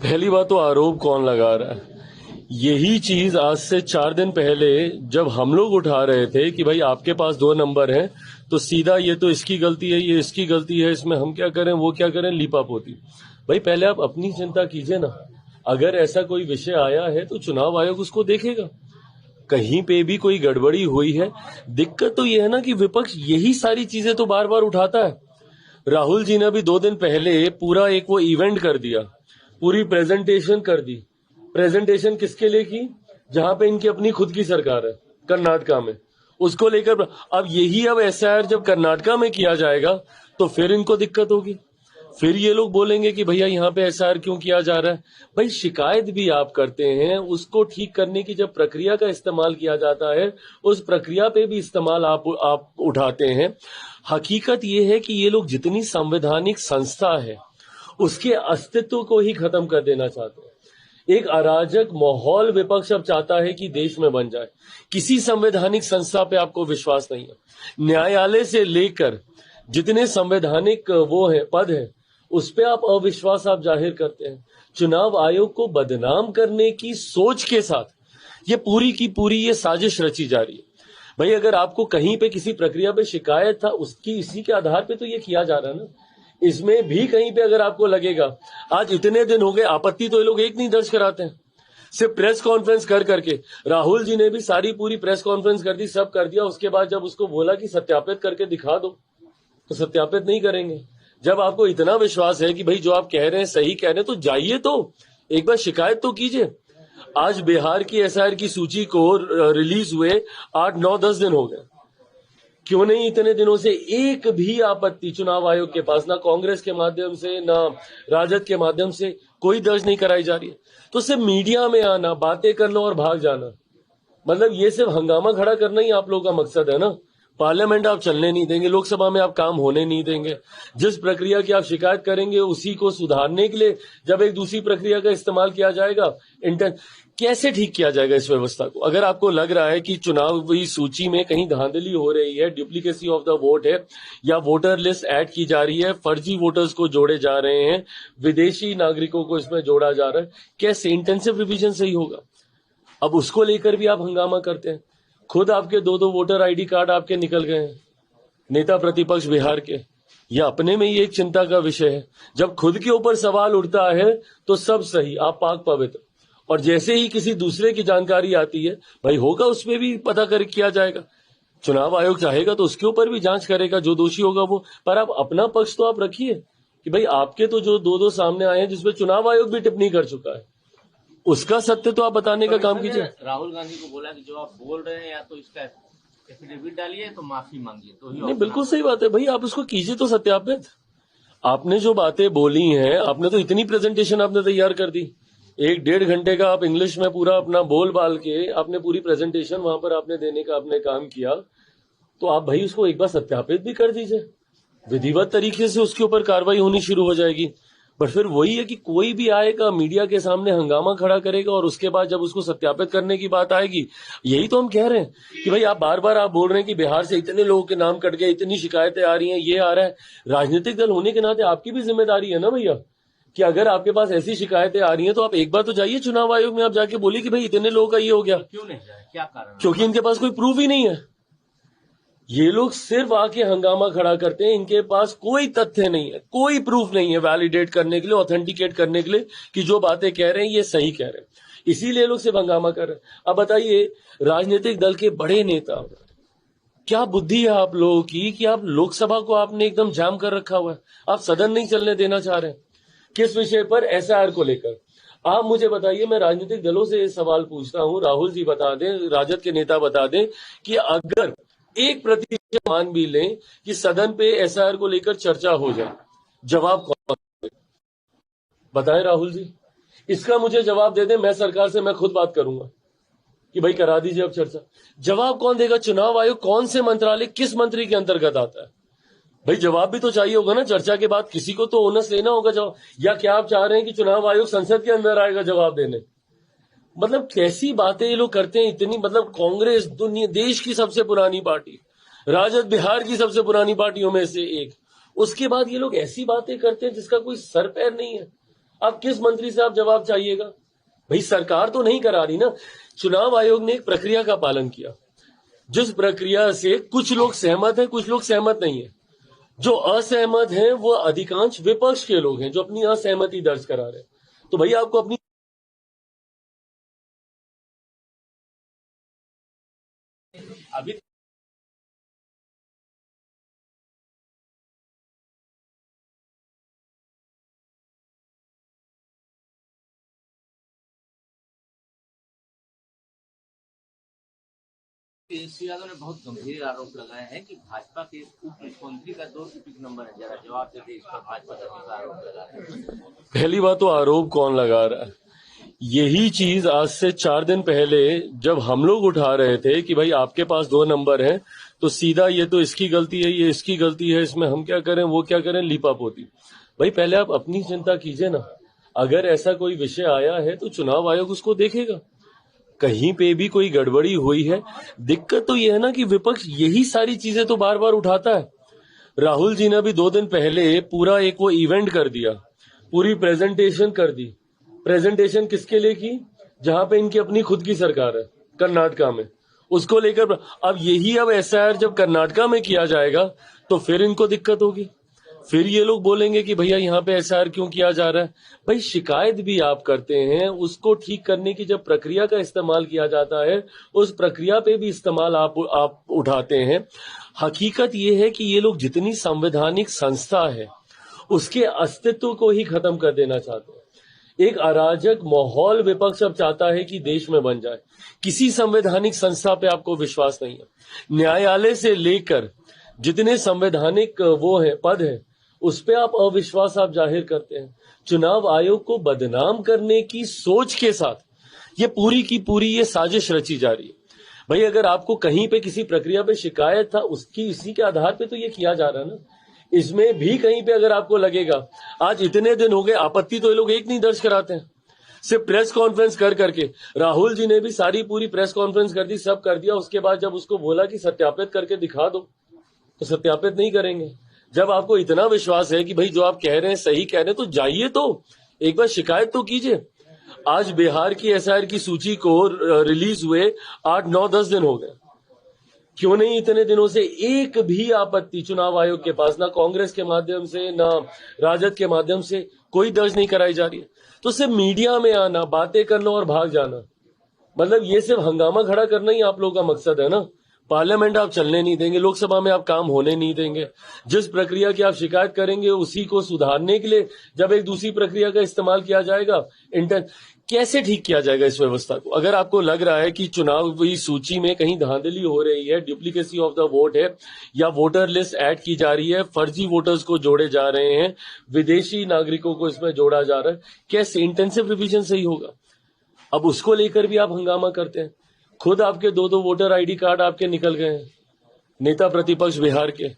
पहली बात तो आरोप कौन लगा रहा है? यही चीज आज से 4 दिन पहले जब हम लोग उठा रहे थे कि भाई आपके पास 2 नंबर हैं, तो सीधा ये तो इसकी गलती है, ये इसकी गलती है, इसमें हम क्या करें वो क्या करें, लीपापोती। भाई पहले आप अपनी चिंता कीजिए ना। अगर ऐसा कोई विषय आया है तो चुनाव आयोग उसको देखेगा। कहीं पे भी कोई गड़बड़ी हुई है, दिक्कत तो ये है ना कि विपक्ष यही सारी चीजें तो बार बार उठाता है। राहुल जी ने अभी 2 दिन पहले पूरा एक वो इवेंट कर दिया, पूरी प्रेजेंटेशन कर दी। प्रेजेंटेशन किसके लिए की? जहां पे इनकी अपनी खुद की सरकार है, कर्नाटका में, उसको लेकर। अब यही अब एसआईआर जब कर्नाटका में किया जाएगा तो फिर इनको दिक्कत होगी। फिर ये लोग बोलेंगे कि भैया यहाँ पे एसआईआर क्यों किया जा रहा है। भाई शिकायत भी आप करते हैं, उसको ठीक करने की जब प्रक्रिया का इस्तेमाल किया जाता है, उस प्रक्रिया पे भी इस्तेमाल आप उठाते हैं। हकीकत ये है कि ये लोग जितनी संवैधानिक संस्था है उसके अस्तित्व को ही खत्म कर देना चाहते हैं। एक अराजक माहौल विपक्ष अब चाहता है कि देश में बन जाए। किसी संवैधानिक संस्था पे आपको विश्वास नहीं है। न्यायालय से लेकर जितने संवैधानिक वो है पद है, उस पे आप अविश्वास आप जाहिर करते हैं। चुनाव आयोग को बदनाम करने की सोच के साथ ये पूरी की पूरी ये साजिश रची जा रही है। भाई अगर आपको कहीं पे किसी प्रक्रिया पे शिकायत था, उसकी इसी के आधार पे तो ये किया जा रहा है ना। इसमें भी कहीं पे अगर आपको लगेगा, आज इतने दिन हो गए, आपत्ति तो ये लोग एक नहीं दर्ज कराते हैं, सिर्फ प्रेस कॉन्फ्रेंस कर करके। राहुल जी ने भी सारी पूरी प्रेस कॉन्फ्रेंस कर दी, सब कर दिया। उसके बाद जब उसको बोला कि सत्यापित करके दिखा दो, तो सत्यापित नहीं करेंगे। जब आपको इतना विश्वास है कि भाई जो आप कह रहे हैं सही कह रहे हैं, तो जाइए, तो एक बार शिकायत तो कीजिए। आज बिहार की एसआईआर की सूची को रिलीज हुए 8, 9, 10 दिन हो गए। क्यों नहीं इतने दिनों से एक भी आपत्ति चुनाव आयोग के पास, ना कांग्रेस के माध्यम से ना राजद के माध्यम से, कोई दर्ज नहीं कराई जा रही है। तो सिर्फ मीडिया में आना, बातें करना और भाग जाना, मतलब ये सिर्फ हंगामा खड़ा करना ही आप लोगों का मकसद है ना। पार्लियामेंट आप चलने नहीं देंगे, लोकसभा में आप काम होने नहीं देंगे। जिस प्रक्रिया की आप शिकायत करेंगे उसी को सुधारने के लिए जब एक दूसरी प्रक्रिया का इस्तेमाल किया जाएगा, कैसे ठीक किया जाएगा इस व्यवस्था को? अगर आपको लग रहा है कि चुनावी सूची में कहीं धांधली हो रही है, डुप्लीकेसी ऑफ द वोट है, या वोटर लिस्ट ऐड की जा रही है, फर्जी वोटर्स को जोड़े जा रहे हैं, विदेशी नागरिकों को इसमें जोड़ा जा रहा है, कैसे इंटेंसिव रिवीजन से ही होगा? अब उसको लेकर भी आप हंगामा करते हैं। खुद आपके 2 वोटर आईडी कार्ड आपके निकल गए हैं, नेता प्रतिपक्ष बिहार के। यह अपने में ही एक चिंता का विषय है। जब खुद के ऊपर सवाल उठता है तो सब सही, आप पाक पवित्र, और जैसे ही किसी दूसरे की जानकारी आती है, भाई होगा उसमें भी पता कर किया जाएगा। चुनाव आयोग चाहेगा तो उसके ऊपर भी जांच करेगा, जो दोषी होगा वो। पर आप अपना पक्ष तो आप रखिए कि भाई आपके तो जो 2 सामने आए हैं जिसमें चुनाव आयोग भी टिप्पणी कर चुका है, उसका सत्य तो आप बताने का काम कीजिए। राहुल गांधी को बोला कि जो आप बोल रहे हैं या तो इसका एफिडेविट डालिए तो माफी मांगिए, तो नहीं, बिल्कुल सही बात है भाई, आप उसको कीजिए तो सत्यापित। आपने जो बातें बोली हैं, आपने तो इतनी प्रेजेंटेशन आपने तैयार कर दी, 1-1.5 घंटे का आप इंग्लिश में पूरा अपना बोल बाल के आपने पूरी प्रेजेंटेशन वहां पर आपने देने का आपने काम किया। तो आप भाई उसको एक बार सत्यापित भी कर दीजिए, विधिवत तरीके से उसके ऊपर कार्रवाई होनी शुरू हो जाएगी। बट फिर वही है कि कोई भी आएगा मीडिया के सामने हंगामा खड़ा करेगा, और उसके बाद जब उसको सत्यापित करने की बात आएगी, यही तो हम कह रहे हैं कि भाई आप बार बार आप बोल रहे हैं कि बिहार से इतने लोगों के नाम कट गए, इतनी शिकायतें आ रही हैं, ये आ रहा है। राजनीतिक दल होने के नाते आपकी भी जिम्मेदारी है ना भैया, कि अगर आपके पास ऐसी शिकायतें आ रही हैं तो आप एक बार तो जाइए चुनाव आयोग में, आप जाके बोलिए कि भाई इतने लोगों का ये हो गया। क्यों नहीं जाए, क्या कारण? क्योंकि इनके पास कोई प्रूफ ही नहीं है। ये लोग सिर्फ आके हंगामा खड़ा करते हैं, इनके पास कोई तथ्य नहीं है, कोई प्रूफ नहीं है वैलिडेट करने के लिए, ऑथेंटिकेट करने के लिए कि जो बातें कह रहे हैं ये सही कह रहे हैं। इसीलिए लोग सिर्फ हंगामा कर रहे हैं। अब बताइए, राजनीतिक दल के बड़े नेता, क्या बुद्धि है आप लोगों की कि आप लोकसभा को आपने एकदम जाम कर रखा हुआ है, आप सदन नहीं चलने देना चाह रहे हैं। किस विषय पर? एसआईआर को लेकर। आप मुझे बताइए, मैं राजनीतिक दलों से ये सवाल पूछता हूं, राहुल जी बता दें, राजद के नेता बता दें कि अगर 1% मान भी लें कि सदन पे एसआईआर को लेकर चर्चा हो जाए, जवाब कौन देगा? बताएं राहुल जी, इसका मुझे जवाब दे दें, मैं सरकार से मैं खुद बात करूंगा कि भाई करा दीजिए अब चर्चा। जवाब कौन देगा? चुनाव आयोग कौन से मंत्रालय, किस मंत्री के अंतर्गत आता है? भाई जवाब भी तो चाहिए होगा ना। चर्चा के बाद किसी को तो ओनस लेना होगा जवाब। या क्या आप चाह रहे हैं कि चुनाव आयोग संसद के अंदर आएगा जवाब देने? मतलब कैसी बातें ये लोग करते हैं इतनी। मतलब कांग्रेस दुनिया देश की सबसे पुरानी पार्टी, राजद बिहार की सबसे पुरानी पार्टियों में से एक, उसके बाद ये लोग ऐसी बातें करते हैं जिसका कोई सर पैर नहीं है। आप किस मंत्री से आप जवाब चाहिएगा? भाई सरकार तो नहीं करा रही ना। चुनाव आयोग ने एक प्रक्रिया का पालन किया, जिस प्रक्रिया से कुछ लोग सहमत हैं, कुछ लोग सहमत नहीं है। जो असहमत हैं वो अधिकांश विपक्ष के लोग हैं जो अपनी असहमति दर्ज करा रहे हैं। तो भाई आपको अपनी अभी तेजस्वी यादव ने बहुत गंभीर आरोप लगाए हैं कि भाजपा के उप मुख्यमंत्री का 2 टिकट नंबर है। जरा जवाब देते इस पर भाजपा का आरोप लगा रहे हैं। पहली बात तो आरोप कौन लगा रहा है? यही चीज आज से 4 दिन पहले जब हम लोग उठा रहे थे कि भाई आपके पास 2 नंबर हैं, तो सीधा ये तो इसकी गलती है, ये इसकी गलती है, इसमें हम क्या करें, वो क्या करें, लीपापोती। भाई पहले आप अपनी चिंता कीजिए ना। अगर ऐसा कोई विषय आया है तो चुनाव आयोग उसको देखेगा। कहीं पे भी कोई गड़बड़ी हुई है, दिक्कत तो ये है ना कि विपक्ष यही सारी चीजें तो बार बार उठाता है। राहुल जी ने भी 2 दिन पहले पूरा एक वो इवेंट कर दिया, पूरी प्रेजेंटेशन कर दी। प्रेजेंटेशन किसके लिए की? जहां पे इनकी अपनी खुद की सरकार है, कर्नाटका में, उसको लेकर। अब यही अब एसआईआर जब कर्नाटका में किया जाएगा तो फिर इनको दिक्कत होगी। फिर ये लोग बोलेंगे कि भैया यहाँ पे एसआईआर क्यों किया जा रहा है। भाई शिकायत भी आप करते हैं, उसको ठीक करने की जब प्रक्रिया का इस्तेमाल किया जाता है, उस प्रक्रिया पे भी इस्तेमाल आप उठाते हैं। हकीकत ये है कि ये लोग जितनी संवैधानिक संस्था है उसके अस्तित्व को ही खत्म कर देना चाहते हैं। एक अराजक माहौल विपक्ष अब चाहता है कि देश में बन जाए। किसी संवैधानिक संस्था पे आपको विश्वास नहीं है। न्यायालय से लेकर जितने संवैधानिक वो है पद है, उस पे आप अविश्वास आप जाहिर करते हैं। चुनाव आयोग को बदनाम करने की सोच के साथ ये पूरी की पूरी ये साजिश रची जा रही है। भाई अगर आपको कहीं पे किसी प्रक्रिया पे शिकायत था, उसकी इसी के आधार पे तो ये किया जा रहा है ना। इसमें भी कहीं पे अगर आपको लगेगा, आज इतने दिन हो गए, आपत्ति तो ये लोग एक नहीं दर्ज कराते हैं, सिर्फ प्रेस कॉन्फ्रेंस कर करके। राहुल जी ने भी सारी पूरी प्रेस कॉन्फ्रेंस कर दी, सब कर दिया। उसके बाद जब उसको बोला कि सत्यापित करके दिखा दो, तो सत्यापित नहीं करेंगे। जब आपको इतना विश्वास है कि भाई जो आप कह रहे हैं सही कह रहे हैं, तो जाइए, तो एक बार शिकायत तो कीजिए। आज बिहार की एसआईआर की सूची को रिलीज हुए 8, 9, 10 दिन हो गए। क्यों नहीं इतने दिनों से एक भी आपत्ति चुनाव आयोग के पास, ना कांग्रेस के माध्यम से ना राजद के माध्यम से, कोई दर्ज नहीं कराई जा रही है। तो सिर्फ मीडिया में आना, बातें करना और भाग जाना, मतलब ये सिर्फ हंगामा खड़ा करना ही आप लोगों का मकसद है ना। पार्लियामेंट आप चलने नहीं देंगे, लोकसभा में आप काम होने नहीं देंगे। जिस प्रक्रिया की आप शिकायत करेंगे उसी को सुधारने के लिए जब एक दूसरी प्रक्रिया का इस्तेमाल किया जाएगा, कैसे ठीक किया जाएगा इस व्यवस्था को? अगर आपको लग रहा है कि चुनावी सूची में कहीं धांधली हो रही है, डुप्लीकेसी ऑफ द वोट है, या वोटर लिस्ट ऐड की जा रही है, फर्जी वोटर्स को जोड़े जा रहे हैं, विदेशी नागरिकों को इसमें जोड़ा जा रहा है, कैसे इंटेंसिव रिवीजन सही होगा? अब उसको लेकर भी आप हंगामा करते हैं। खुद आपके 2-2 वोटर आईडी कार्ड आपके निकल गए हैं, नेता प्रतिपक्ष बिहार के।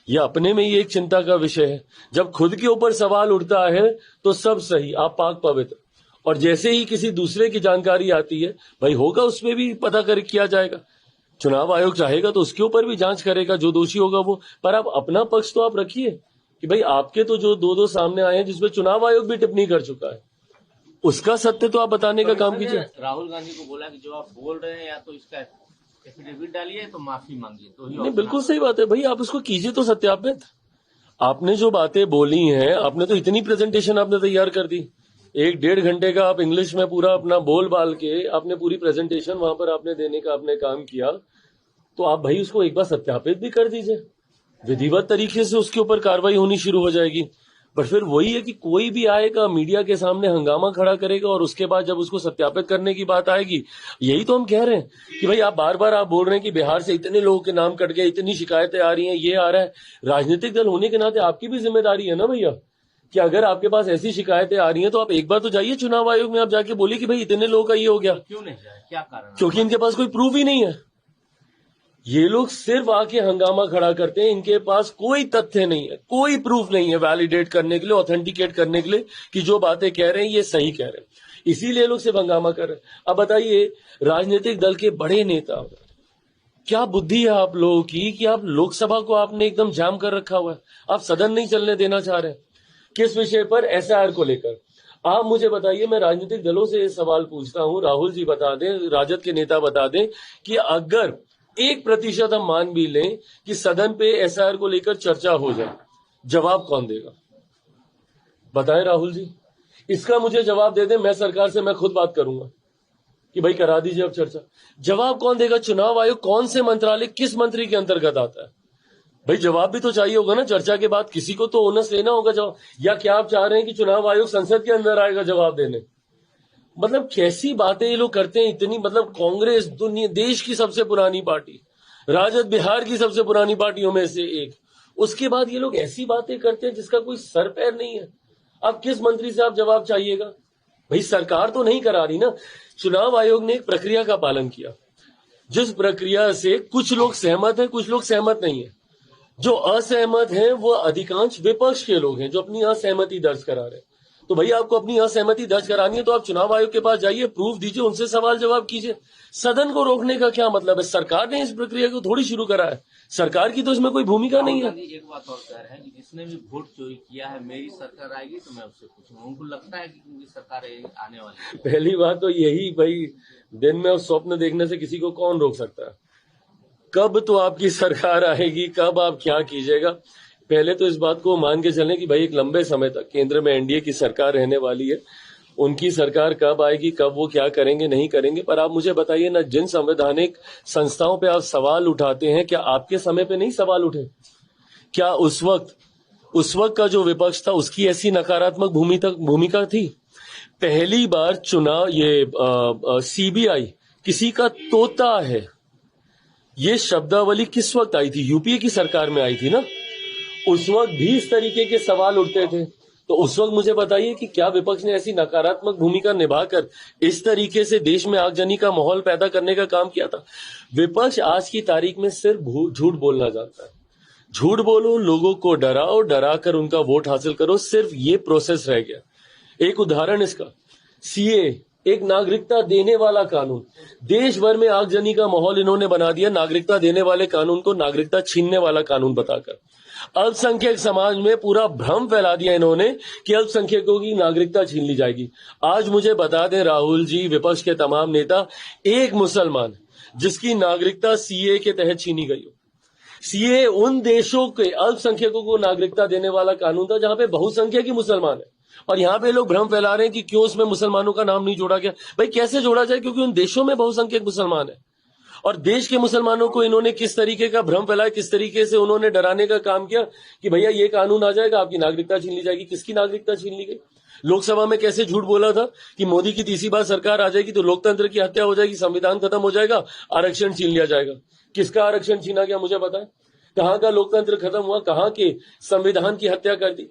यह अपने में ही एक चिंता का विषय है। जब खुद के ऊपर सवाल उठता है तो सब सही, आप पाक पवित्र, और जैसे ही किसी दूसरे की जानकारी आती है, भाई होगा उसमें भी पता कर किया जाएगा। चुनाव आयोग चाहेगा तो उसके ऊपर भी जांच करेगा, जो दोषी होगा वो। पर आप अपना पक्ष तो आप रखिए कि भाई आपके तो जो 2-2 सामने आए हैं जिसमें चुनाव आयोग भी टिप्पणी कर चुका है, उसका सत्य तो आप बताने का काम कीजिए। राहुल गांधी को बोला कि जो आप बोल रहे हैं या तो इसका एफिडेविट डालिए तो माफी मांगिए, तो नहीं, बिल्कुल सही बात है भाई, आप उसको कीजिए तो सत्यापित। आपने जो बातें बोली हैं, आपने तो इतनी प्रेजेंटेशन आपने तैयार कर दी, 1-1.5 घंटे का आप इंग्लिश में पूरा अपना बोल बाल के आपने पूरी प्रेजेंटेशन वहां पर आपने देने का आपने काम किया। तो आप भाई उसको एक बार सत्यापित भी कर दीजिए, विधिवत तरीके से उसके ऊपर कार्रवाई होनी शुरू हो जाएगी। पर फिर वही है कि कोई भी आएगा मीडिया के सामने हंगामा खड़ा करेगा, और उसके बाद जब उसको सत्यापित करने की बात आएगी, यही तो हम कह रहे हैं कि भाई आप बार बार आप बोल रहे हैं कि बिहार से इतने लोगों के नाम कट गए, इतनी शिकायतें आ रही हैं, ये आ रहा है। राजनीतिक दल होने के नाते आपकी भी जिम्मेदारी है ना भैया, कि अगर आपके पास ऐसी शिकायतें आ रही हैं तो आप एक बार तो जाइए चुनाव आयोग में, आप जाके बोलिए कि भाई इतने लोगों का ये हो गया। क्यों नहीं जाए, क्या कारण? क्योंकि इनके पास कोई प्रूफ ही नहीं है। ये लोग सिर्फ आके हंगामा खड़ा करते हैं, इनके पास कोई तथ्य नहीं है, कोई प्रूफ नहीं है वैलिडेट करने के लिए, ऑथेंटिकेट करने के लिए कि जो बातें कह रहे हैं ये सही कह रहे हैं। इसीलिए लोग सिर्फ हंगामा कर रहे हैं। अब बताइए, राजनीतिक दल के बड़े नेता, क्या बुद्धि है आप लोगों की कि आप लोकसभा को आपने एकदम जाम कर रखा हुआ है, आप सदन नहीं चलने देना चाह रहे हैं। किस विषय पर? एसआईआर को लेकर। आप मुझे बताइए, मैं राजनीतिक दलों से ये सवाल पूछता हूं, राहुल जी बता दें, राजद के नेता बता दें कि अगर 1% हम मान भी लें कि सदन पे एसआईआर को लेकर चर्चा हो जाए, जवाब कौन देगा? बताएं राहुल जी, इसका मुझे जवाब दे दें, मैं सरकार से मैं खुद बात करूंगा कि भाई करा दीजिए अब चर्चा। जवाब कौन देगा? चुनाव आयोग कौन से मंत्रालय किस मंत्री के अंतर्गत आता है? भाई जवाब भी तो चाहिए होगा ना, चर्चा के बाद किसी को तो ओनस लेना होगा जवाब। या क्या आप चाह रहे हैं कि चुनाव आयोग संसद के अंदर आएगा जवाब देने? मतलब कैसी बातें ये लोग करते हैं इतनी। मतलब कांग्रेस दुनिया देश की सबसे पुरानी पार्टी, राजद बिहार की सबसे पुरानी पार्टियों में से एक, उसके बाद ये लोग ऐसी बातें करते हैं जिसका कोई सर पैर नहीं है। अब किस मंत्री से आप जवाब चाहिएगा? भाई सरकार तो नहीं करा रही ना। चुनाव आयोग ने एक प्रक्रिया का पालन किया, जिस प्रक्रिया से कुछ लोग सहमत हैं, कुछ लोग सहमत नहीं है। जो असहमत हैं वो अधिकांश विपक्ष के लोग हैं जो अपनी असहमति दर्ज करा रहे हैं। तो भाई आपको अपनी असहमति दर्ज करानी है तो आप चुनाव आयोग के पास जाइए, प्रूफ दीजिए, उनसे सवाल जवाब कीजिए। सदन को रोकने का क्या मतलब है? सरकार ने इस प्रक्रिया को थोड़ी शुरू करा है, सरकार की तो इसमें कोई भूमिका नहीं है। एक बात और कह रहे हैं कि जिसने भी वोट चोरी किया है, मेरी सरकार आएगी तो मैं उससे पूछूंगा। उनको लगता है कि उनकी सरकार आने वाली है। पहली बात तो यही, भाई दिन में उस स्वप्न देखने से किसी को कौन रोक सकता है? कब तो आपकी सरकार आएगी, कब आप क्या कीजिएगा? पहले तो इस बात को मान के चलें कि भाई एक लंबे समय तक केंद्र में एनडीए की सरकार रहने वाली है। उनकी सरकार कब आएगी, कब वो क्या करेंगे नहीं करेंगे, पर आप मुझे बताइए ना, जिन संवैधानिक संस्थाओं पे आप सवाल उठाते हैं, क्या आपके समय पे नहीं सवाल उठे? क्या उस वक्त का जो विपक्ष था उसकी ऐसी नकारात्मक भूमिका थी? पहली बार चुनाव ये सीबीआई किसी का तोता है, ये शब्दावली किस वक्त आई थी? यूपीए की सरकार में आई थी ना। उस वक्त भी इस तरीके के सवाल उठते थे। तो उस वक्त मुझे बताइए कि क्या विपक्ष ने ऐसी नकारात्मक भूमिका निभाकर इस तरीके से देश में आगजनी का माहौल पैदा करने का काम किया था? विपक्ष आज की तारीख में सिर्फ झूठ बोलना जानता है। झूठ बोलो, लोगों को डराओ, डरा कर उनका वोट हासिल करो, सिर्फ ये प्रोसेस रह गया। एक उदाहरण इसका, सीए, एक नागरिकता देने वाला कानून। देश भर में आगजनी का माहौल इन्होंने बना दिया नागरिकता देने वाले कानून को नागरिकता छीनने वाला कानून बताकर। अल्पसंख्यक समाज में पूरा भ्रम फैला दिया इन्होंने कि अल्पसंख्यकों की नागरिकता छीन ली जाएगी। आज मुझे बता दें राहुल जी, विपक्ष के तमाम नेता, एक मुसलमान जिसकी नागरिकता सीए के तहत छीनी गई हो। सीए उन देशों के अल्पसंख्यकों को नागरिकता देने वाला कानून था जहां पे बहुसंख्यक ही मुसलमान है, और यहां पे लोग भ्रम फैला रहे हैं कि क्यों उसमें मुसलमानों का नाम नहीं जोड़ा गया। भाई कैसे जोड़ा जाए? क्योंकि उन देशों में बहुसंख्यक मुसलमान है, और देश के मुसलमानों को इन्होंने किस तरीके का भ्रम फैलाया, किस तरीके से उन्होंने डराने का काम किया कि भैया ये कानून आ जाएगा, आपकी नागरिकता छीन ली जाएगी। किसकी नागरिकता छीन ली गई? लोकसभा में कैसे झूठ बोला था कि मोदी की तीसरी बार सरकार आ जाएगी तो लोकतंत्र की हत्या हो जाएगी, संविधान खत्म हो जाएगा, आरक्षण छीन लिया जाएगा। किसका आरक्षण छीना गया मुझे बताएं? कहां का लोकतंत्र खत्म हुआ? कहां के संविधान की हत्या कर दी?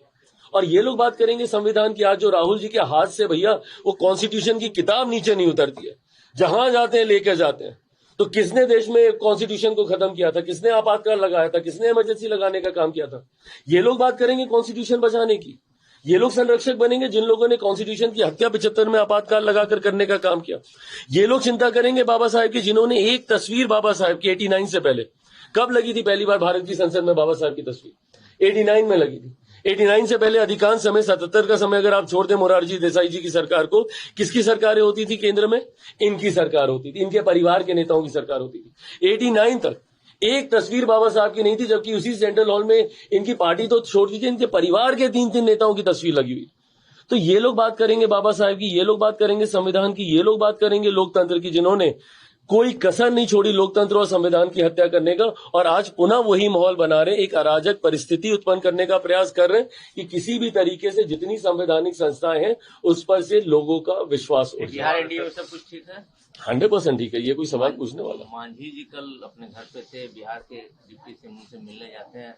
और ये लोग बात करेंगे संविधान की, आज जो राहुल जी के हाथ से भैया वो कॉन्स्टिट्यूशन की किताब नीचे नहीं उतरती है, जहां जाते हैं लेकर जाते हैं। तो किसने देश में कॉन्स्टिट्यूशन को खत्म किया था? किसने आपातकाल लगाया था? किसने इमरजेंसी लगाने का काम किया था? ये लोग बात करेंगे कॉन्स्टिट्यूशन बचाने की। ये लोग संरक्षक बनेंगे जिन लोगों ने कॉन्स्टिट्यूशन की हत्या 75 में आपातकाल लगाकर करने का काम किया। ये लोग चिंता करेंगे बाबा साहेब की, जिन्होंने एक तस्वीर बाबा साहेब की 89 से पहले, कब लगी थी पहली बार भारत की संसद में बाबा साहब की तस्वीर? 89 में लगी थी। 89 से पहले अधिकांश समय, 77 का समय अगर आप छोड़ दें मोरारजी देसाई जी की सरकार को, किसकी सरकारें होती थी केंद्र में? इनकी सरकार होती थी, इनके परिवार के नेताओं की सरकार होती थी। 89 तक एक तस्वीर बाबा साहब की नहीं थी, जबकि उसी सेंट्रल हॉल में इनकी पार्टी तो छोड़ दीजिए, इनके परिवार के 3-3 नेताओं की तस्वीर लगी हुई। तो ये लोग बात करेंगे बाबा साहब की, ये लोग बात करेंगे संविधान की, ये लोग बात करेंगे लोकतंत्र की, जिन्होंने कोई कसर नहीं छोड़ी लोकतंत्र और संविधान की हत्या करने का। और आज पुनः वही माहौल बना रहे, एक अराजक परिस्थिति उत्पन्न करने का प्रयास कर रहे हैं कि किसी भी तरीके से जितनी संवैधानिक संस्थाएं हैं उस पर से लोगों का विश्वास हो जाए। बिहार एनडीए में सब कुछ ठीक है? 100% ठीक है, ये कोई सवाल पूछने वाला? मांझी जी कल अपने घर पे थे, बिहार के डिप्टी सीएम से मिलने जाते हैं।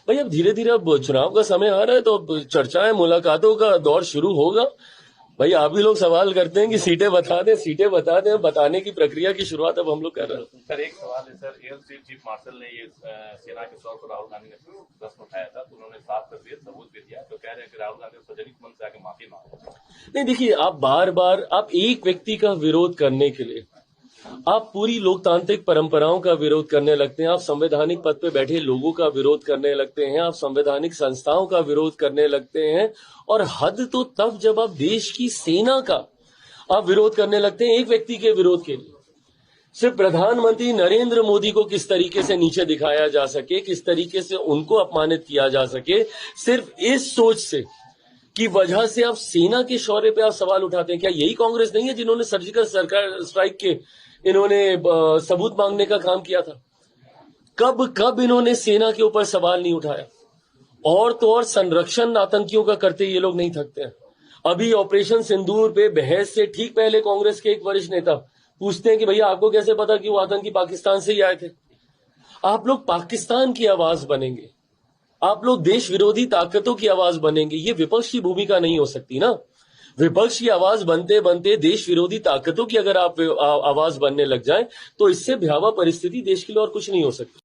भाई अब धीरे धीरे अब चुनाव का समय आ रहा है तो अब चर्चाएं, मुलाकातों का दौर शुरू होगा। भाई आप भी लोग सवाल करते हैं कि सीटें बता दें, बताने की प्रक्रिया की शुरुआत अब हम लोग कर रहे हैं। सर एक सवाल है सर, एयर चीफ मार्शल ने ये सेना के तौर पर राहुल गांधी ने प्रश्न उठाया था तो उन्होंने साफ कर दिया, सबूत भी दिया, तो कह रहे हैं कि राहुल गांधी सजनित मन से आके माफी मांगो। नहीं देखिए, आप बार बार आप एक व्यक्ति का विरोध करने के लिए आप पूरी लोकतांत्रिक परंपराओं का विरोध करने लगते हैं, आप संवैधानिक पद पे बैठे लोगों का विरोध करने लगते हैं, आप संवैधानिक संस्थाओं का विरोध करने लगते हैं, और हद तो तब जब आप देश की सेना का आप विरोध करने लगते हैं एक व्यक्ति के विरोध के लिए। सिर्फ प्रधानमंत्री नरेंद्र मोदी को किस तरीके से नीचे दिखाया जा सके, किस तरीके से उनको अपमानित किया जा सके, सिर्फ इस सोच से की वजह से आप सेना के शौर्य पे आप सवाल उठाते हैं। क्या यही कांग्रेस नहीं है जिन्होंने सर्जिकल स्ट्राइक के इन्होंने सबूत मांगने का काम किया था? कब इन्होंने सेना के ऊपर सवाल नहीं उठाया? और तो और संरक्षण आतंकियों का करते ये लोग नहीं थकते हैं। अभी ऑपरेशन सिंदूर पे बहस से ठीक पहले कांग्रेस के एक वरिष्ठ नेता पूछते हैं कि भैया आपको कैसे पता कि वो आतंकी पाकिस्तान से ही आए थे? आप लोग पाकिस्तान की आवाज बनेंगे, आप लोग देश विरोधी ताकतों की आवाज बनेंगे। ये विपक्ष की भूमिका नहीं हो सकती ना। विपक्ष की आवाज बनते बनते देश विरोधी ताकतों की अगर आप आवाज बनने लग जाएं तो इससे भयावह परिस्थिति देश के लिए और कुछ नहीं हो सकती।